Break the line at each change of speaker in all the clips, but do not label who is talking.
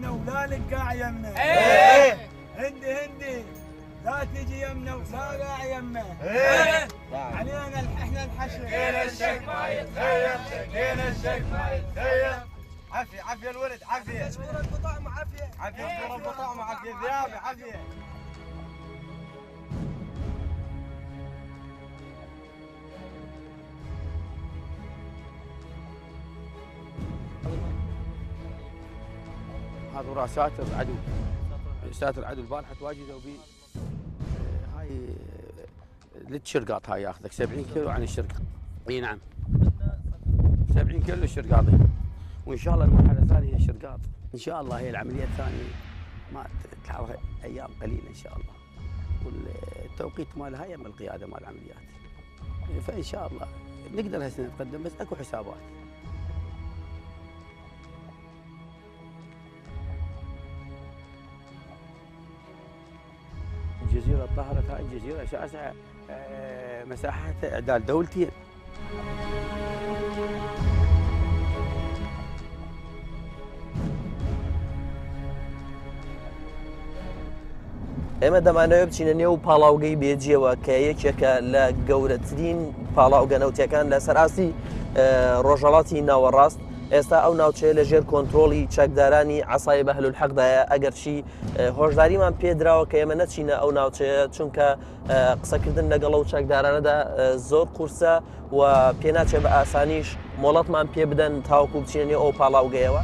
يمنا ولا لقاع يمنا. هندي لا تجي يمنا ولا قاع يمنا. علينا احنا الحشر.
سكينة الشك ما يتخيل، سكينة الشك ما يتخيل. عافية عافية الولد، عافية.
مشكور البطعم عافية.
عافية مشكور البطعم، عافية ذيابي، عافية.
هذا راسات العدو، راسات العدو البارحه تواجدوا ب هاي للشرقاط، هاي ياخذك 70 كيلو عن الشرقاط. اي نعم 70 كيلو الشرقاطي، وان شاء الله المرحله الثانيه الشرقاط ان شاء الله. هي العمليه الثانيه ما تلعبها ايام قليله ان شاء الله، والتوقيت مالها يم القياده مال العمليات، فان شاء الله نقدر هسه نتقدم، بس اكو حسابات. الجزيرة ظهرت، هاي الجزيرة شاسعة، مساحتها إعدال دولتين.
ئێمە دەمانەوێت بچینە نێو پاڵاوگەی بێجێەوە کە یەکێکە لە گەورەترین پاڵاو گەنەوتیەکان لە سەراستی ڕۆژهەڵاتی ناوەڕاست. ئێستا ئەو ناوچەیە لە ژێر کۆنتترۆڵی چەکدارانی عەسای بەهلولحەقدایە، ئەگەرچی هۆشداریمان پێدراوە کە ئێمە نەچینە ئەو ناوچەیە، چونکە قسەکردن لەگەڵ ئەو چەکدارانەدا زۆر قورسە و پێناچێت بە ئاسانیش مۆڵەتمان پێ بدەن تاوەکو بچینە نێو ئەو پاڵاوگەیەوە.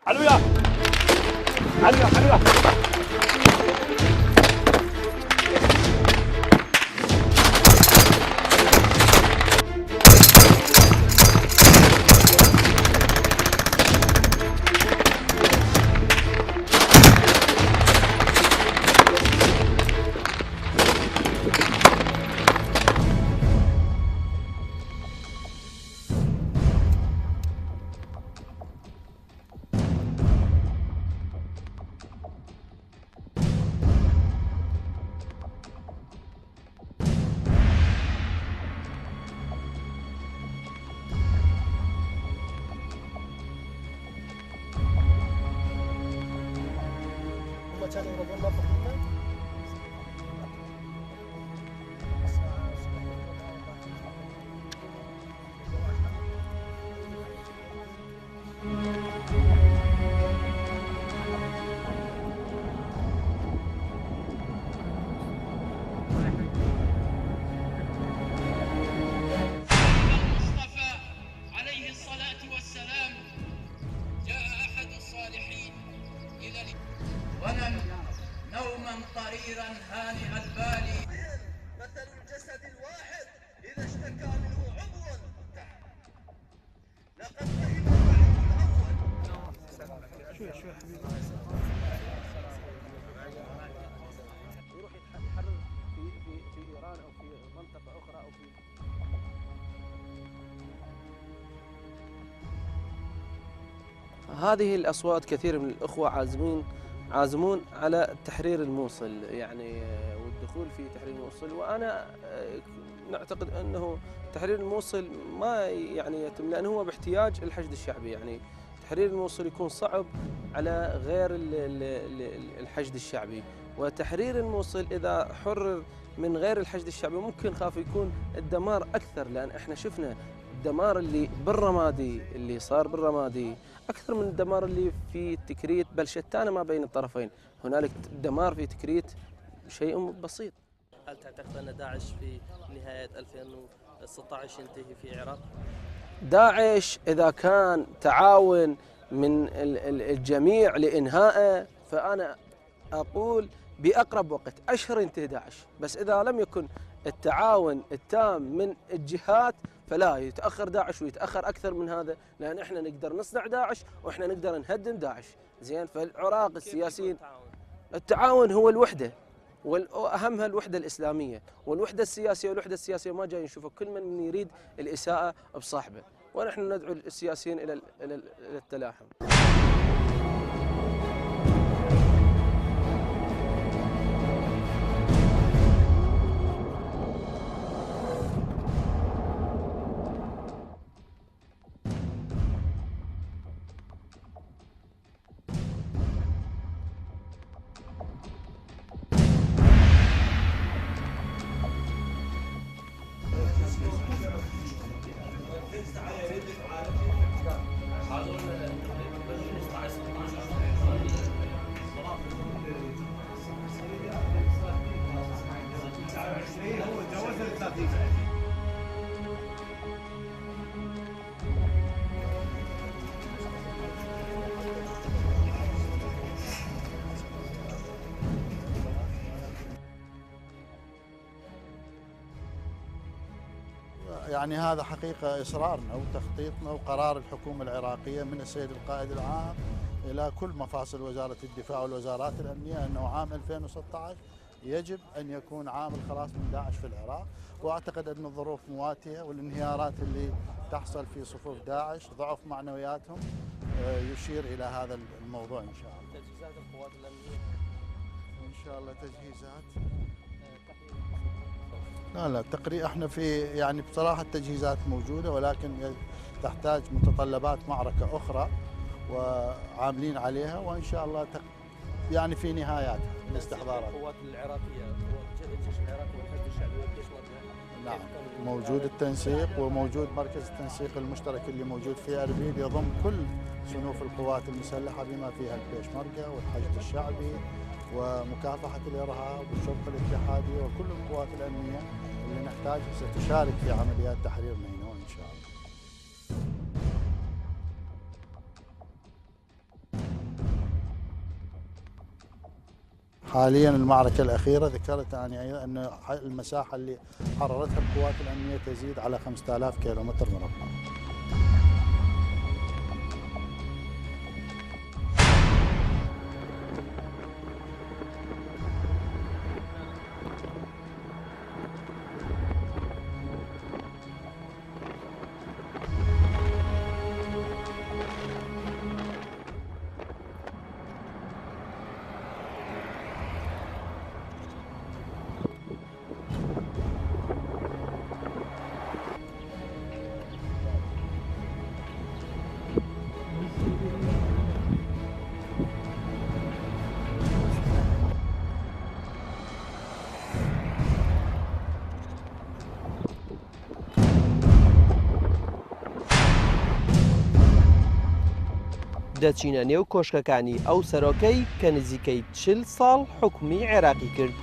علويا علويا علويا
ونم نوما قريرا هانئ البال.
مثل الجسد الواحد إذا اشتكى منه عضو لقد فهم الوعي الأول.
شوي حبيبي.
يروح يتحرر في ايران او في منطقه اخرى او في هذه الاصوات. كثير من الاخوه عازمون على تحرير الموصل يعني والدخول في تحرير الموصل، وانا نعتقد انه تحرير الموصل ما يعني يتم لانه هو باحتياج الحشد الشعبي. يعني تحرير الموصل يكون صعب على غير الحشد الشعبي، وتحرير الموصل اذا حرر من غير الحشد الشعبي ممكن خاف يكون الدمار اكثر، لان احنا شفنا الدمار اللي بالرمادي اللي صار بالرمادي اكثر من الدمار اللي في تكريت، بل شتان ما بين الطرفين. هنالك دمار في تكريت شيء بسيط.
هل تعتقد ان داعش في نهايه 2016 ينتهي في العراق؟
داعش اذا كان تعاون من الجميع لانهائه فانا اقول باقرب وقت اشهر ينتهي داعش، بس اذا لم يكن التعاون التام من الجهات فلا يتاخر داعش ويتاخر اكثر من هذا، لان احنا نقدر نصنع داعش واحنا نقدر نهدم داعش. زين، فالعراق السياسيين التعاون هو الوحده، واهمها الوحده الاسلاميه والوحده السياسيه، والوحده السياسيه ما جاي نشوفها كل من يريد الاساءه بصاحبه، ونحن ندعو السياسيين الى التلاحم.
يعني هذا حقيقة إصرارنا وتخطيطنا وقرار الحكومة العراقية من السيد القائد العام إلى كل مفاصل وزارة الدفاع والوزارات الأمنية أنه عام 2016 يجب أن يكون عام الخلاص من داعش في العراق، وأعتقد أن الظروف مواتية والانهيارات اللي تحصل في صفوف داعش ضعف معنوياتهم يشير إلى هذا الموضوع إن شاء الله.
تجهيزات القوات الأمنية
إن شاء الله تجهيزات لا تقريبا احنا في يعني بصراحه التجهيزات موجوده، ولكن تحتاج متطلبات معركه اخرى وعاملين عليها، وان شاء الله يعني في نهاياتها الاستحضارات.
القوات العراقيه الجيش العراقي والحشد الشعبي والجيش
نعم موجود التنسيق، وموجود مركز التنسيق المشترك اللي موجود في اربيل يضم كل صنوف القوات المسلحه بما فيها البيشمركه والحشد الشعبي ومكافحه الارهاب والشرطه الاتحاديه وكل القوات الامنيه اللي نحتاجها ستشارك في عمليات تحرير نينوى ان شاء الله. حاليا المعركه الاخيره ذكرت اني ايضا ان المساحه اللي حررتها القوات الامنيه تزيد على 5000 كيلومتر مربع.
دەچینە نێو کۆشکەکانی ئەو سەرۆکەی کە نزیکەی 40 ساڵ حکومی عێراقی کرد.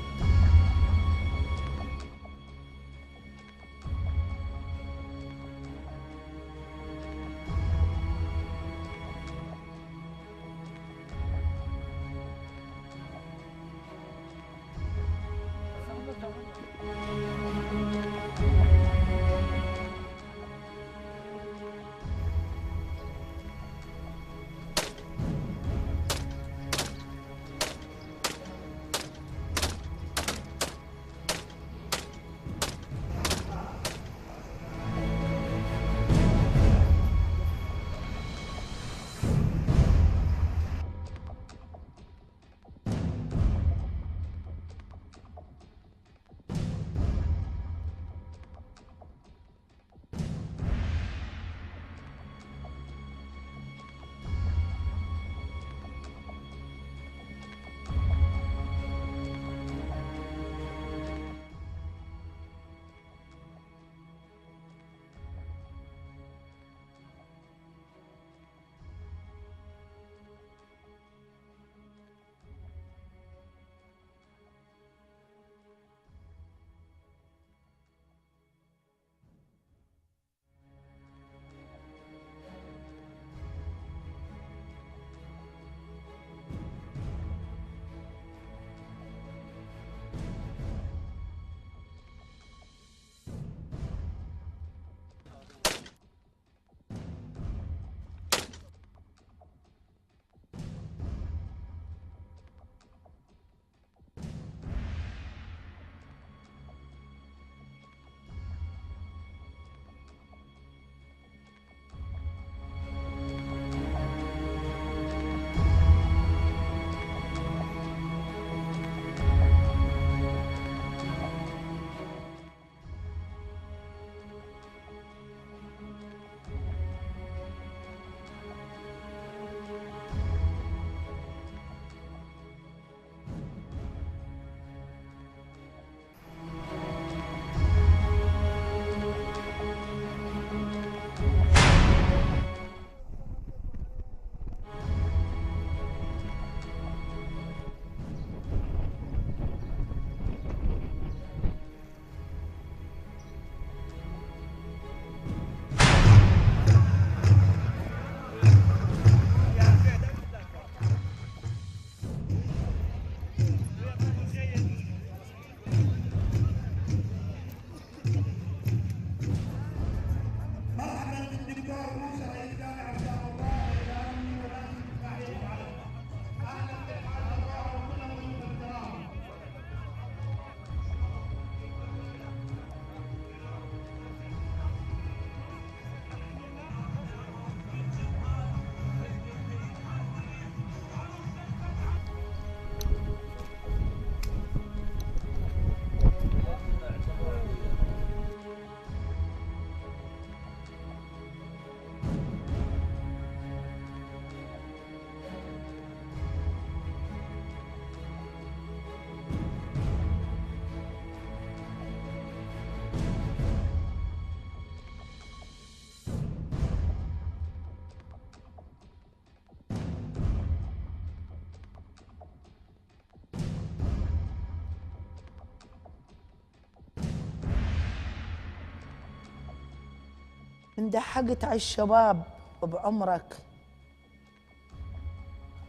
انت حقت على الشباب بعمرك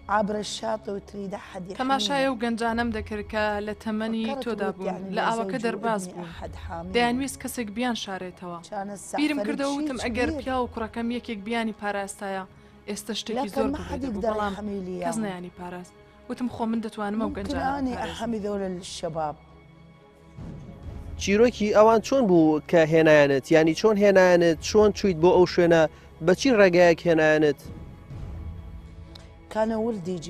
عبر الشاطئ وتريد أحد يحميك.
تەماشای و گەنجانەم دەکرد کە لە تەمەنی تۆدا بوون لە ئاوەکە دەرباز بوون دەیانویست کەسێک بیان شارێتەوە. بیرم کردەوە وتم ئەگەر پیا و کوڕەکەم یەکێک بیانی پاراستایە ئێستا شتێکی زۆر بوو بەڵام کەس نەیانی پاراست. وتم خۆ من دەتوانم ئەو گەنجانە
الشباب.
چیرۆکی ئەوان چۆن بوو کە هێنایانت ینی چۆن هێنایانت چۆن چویت بۆ ئەو شوێنە بەچی ڕێگایەک هێنایانت؟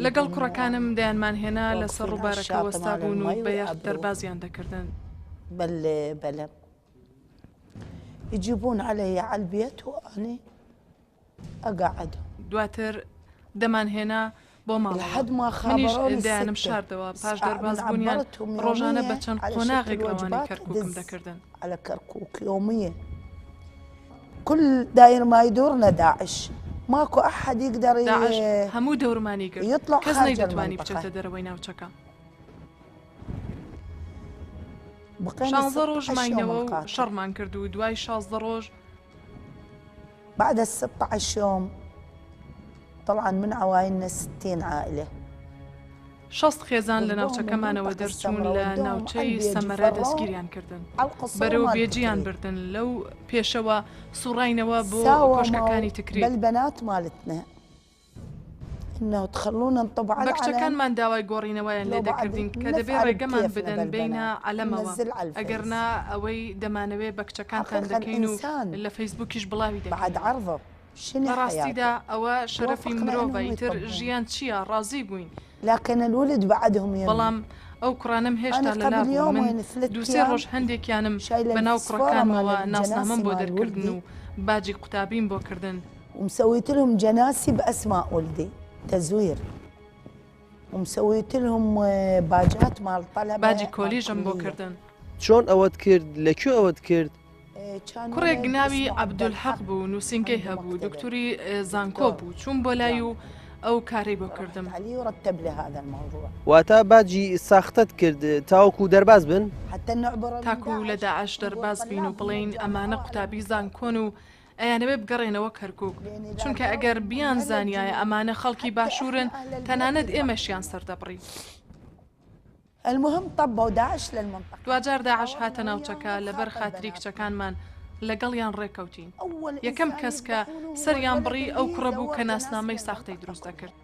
لەگەڵ کوڕەکانم دەیانمان هێنا لەسەر ڕووبارەکە وەستا بوون و بە یەخ دەربازیان دەکردن.
بلى يجيبون علي على البيت وأنا أقعد.
دواتر دەمان هێنا بۆ ماڵ منیش دەیانم شاردەوە پاش دەرباز بوونیان ڕۆژانە بە چەند قۆناغێک ئەوانی کەرکووکم دەکردن.
على كركوك يومية كل داير ما يدورنا داعش ماكو احد يقدر
داعش هەموو دەورمانی کرد
يطلع
کەس
خارج
نەیدەتوانی
المنطقة.
بچێتە دەرەوەی ناوچەکە.
بقينا
16 ڕۆژ
16
ماینەوە
يوم
و
نقاتل.
شەڕمان کرد و دوای 16 ڕۆژ
بعد ال 16 يوم طبعا من عوائلنا 60 عائلة
6 خێزان لە ناوچەکەمانەوە دەرچوون لە ناوچەی سەمەرە دەستگیریان کردن بەرەو بێجیان بردن لەو پێشەوە سوڕاینەوە بۆ کۆشکەکانی تکری.
بالبنات مالتنا انه تخلونا نطب على
بەکچەکانمان داوای گۆڕینەوەیان لێ دەکردین کە دەبێت ڕێگەمان بدەن بینە عەلەمەوە ئەگەرنا ئەوەی دەمانەوێت بەکچەکانتان دەکەین و لە فەیسبووکیش بڵاوی دەکەین. بەڕاستیدا ئەوە شەرەفی مرۆڤە ئیتر ژیان چییە ڕازی بووین.
لكن الولد بعدهم
بەڵام ئەو کوڕانم هێشتا لەلا من دووسێ ڕۆژ هەندێکیانم بەناو کوڕەکانمەوە ناسنامەم بۆ دەرکردن و باجی قوتابیم بۆ کردن.
ومسويت لهم جناسي بأسماء ولدي تزوير ومسويت لهم باجات مال طلبة
باجی کۆلیژم بۆ کردن.
چۆن ئەوەت کرد لەکوێ ئەوەت کرد؟
کوڕێک ناوی عەبدولحەق بوو نووسینگەی هەبوو دکتوری زانکۆ بوو چوون بۆ لای و ئەو کارەی بۆ کردم.
واتە
باجی ساختت کرد تاوەکو دەرباز بن؟
تاکو لە داعش دەرباز بین و بڵین ئەمانە قوتابی زانکۆن و ئەیانەوێ بگەڕێنەوە کەرکووک چونکە ئەگەر بیان زانیایە ئەمانە خەڵکی باشوورن تەنانەت ئێمەشیان سەردەبڕی.
المهم طبوا داعش للمنطقة.
دوجار داعش هاتە ناوچەکە لەبەر خاتری کچەکانمان لەگەڵیان ڕێکەوتین. یەکەم کەس کە سەریان بڕی ئەو کوڕە بوو کە ناسنامەی ساختەی دروست دەکرد.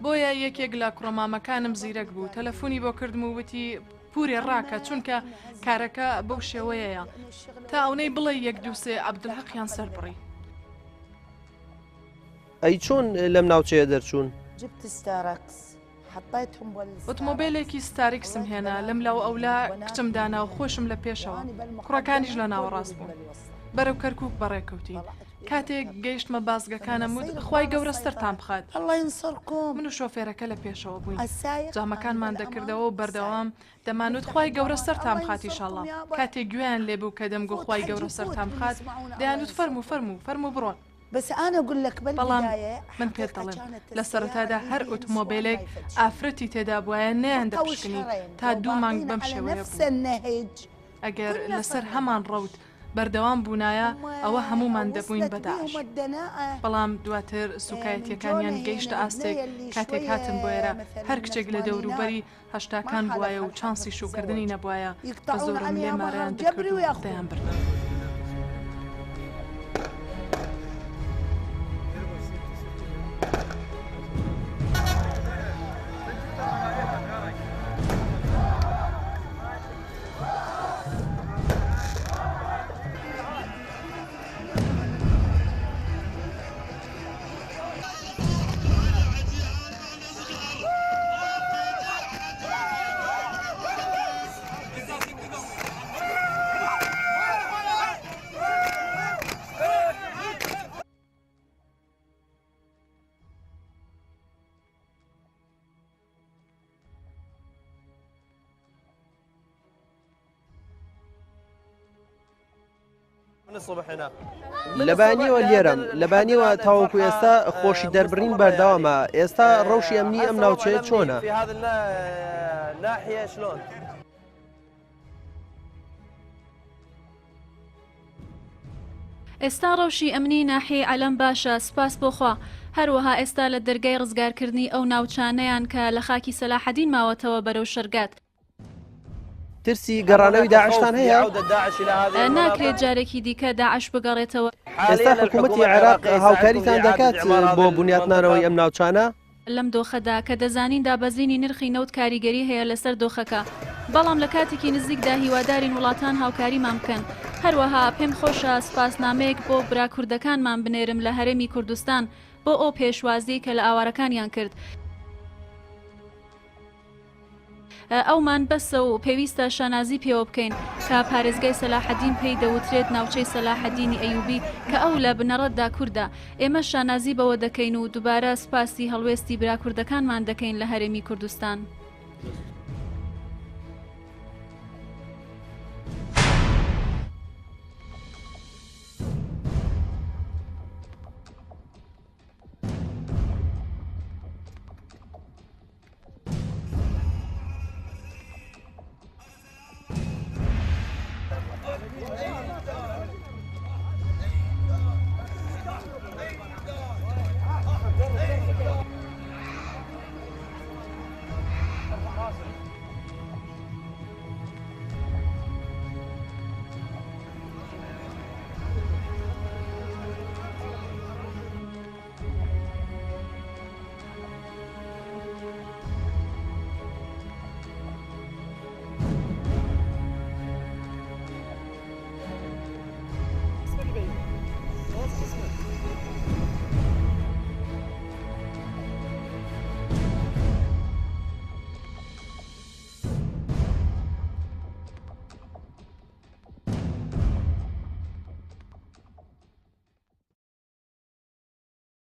بۆیە یەکێک لە کوڕەمامەکانم زیرەک بوو تەلەفۆنی بۆ کردم و وتی پورێ ڕاکە چونکە کارەکە بەو شێوەیەیە تا ئەوەی بڵێ یەک دووسێ عەبدولحەقیان سەر بڕی.
ئەی چۆن لەم ناوچەیە دەرچوون؟
ئۆتۆمۆبیلێکی ستاریکسم هێنا لەم لاو ئەولا کچم دانا و خۆشم لە پێشەوە کوڕەکانیش لە ناوەڕاست بوون بەرەو کەرکووک بەڕێکەوتی. کاتێک گەیشتمە بازگەکانم وت خوای گەورە سەرتان بخات. من و شۆفێرەکە لە پێشەوە بووین جامەکانمان دەکردەوە و بەردەوام دەمانوت خوای گەورە سەرتان بخات ئیشەڵڵا. کاتێک گوێیان لێبوو کە دەمگو خوای گەورە سەرتان بخات دەیانوت فەرموو بڕۆن.
بس أنا أقول لك
بالبداية من پێت دەڵێم لە سەرەتادا هەر ئۆتۆمۆبیلێک ئافرەتی تێدا بووایە نەیان دەپشکنی تا 2 مانگ بەم شێوەیە بوو. ئەگەر لەسەر هەمان ڕەوت بەردەوام بوونایە ئەوە هەمومان دەبووین بە داعش. بەڵام دواتر سوکایەتیەکانیان گەیشتە ئاستێک کاتێک هاتن بۆ ئێرە هەر کچێک لە دەوروبەری هەشتاکان بووایە و چانسی شوکردنی نەبووایە بە زۆرم لێمارەیان دەکرد و دەیان بردن.
لەبانیەوە لێرەم لەبانیەوە تاوەکو ئێستا خۆشی دەربڕین بەردەوامە ئێستا ڕەوشی ئەمنی ئەم ناوچەیە چۆنە؟
ئێستا ڕەوشی ئەمنی ناحیە عەلەم باشە سپاس بۆخوا هەروەها ئێستا لە دەرگای ڕزگارکردنی ئەو ناوچانەیان کە لە خاکی سەلاحەدین ماوەتەوە بەرەو شەرگات.
ترسی گەڕانەوەی داعشتان هەیە؟
ناکرێت جارێکی دیکە داعش بگەڕێتەوە.
ئێستا حکوومەتی عێراق هاوکاریتان دەکات بۆ بنیاتنانەوەی ئەم ناوچانە؟
لەم دۆخەدا کە دەزانین دابەزینی نرخی نەوت کاریگەری هەیە لەسەر دۆخەکە بەڵام لە کاتێکی نزیکدا هیوادارین وڵاتان هاوکاریمان بکەن. هەروەها پێم خۆشە سپاسنامەیەک بۆ براکوردەکانمان بنێرم لە هەرێمی کوردستان بۆ ئەو پێشوازی کە لە ئاوارەکانیان کرد. ئەومان بەسە و پێویستە شانازی پێوە بکەین کە پارێزگای سەلاحەدین پێی دەوترێت ناوچەی سەلاحەدینی ئەیوبی کە ئەو لە بنەڕەتدا کووردە. ئێمە شانازی بەوە دەکەین و دووبارە سپاسی هەڵوێستی براکوردەکانمان دەکەین لە هەرێمی کوردستان.
الجيش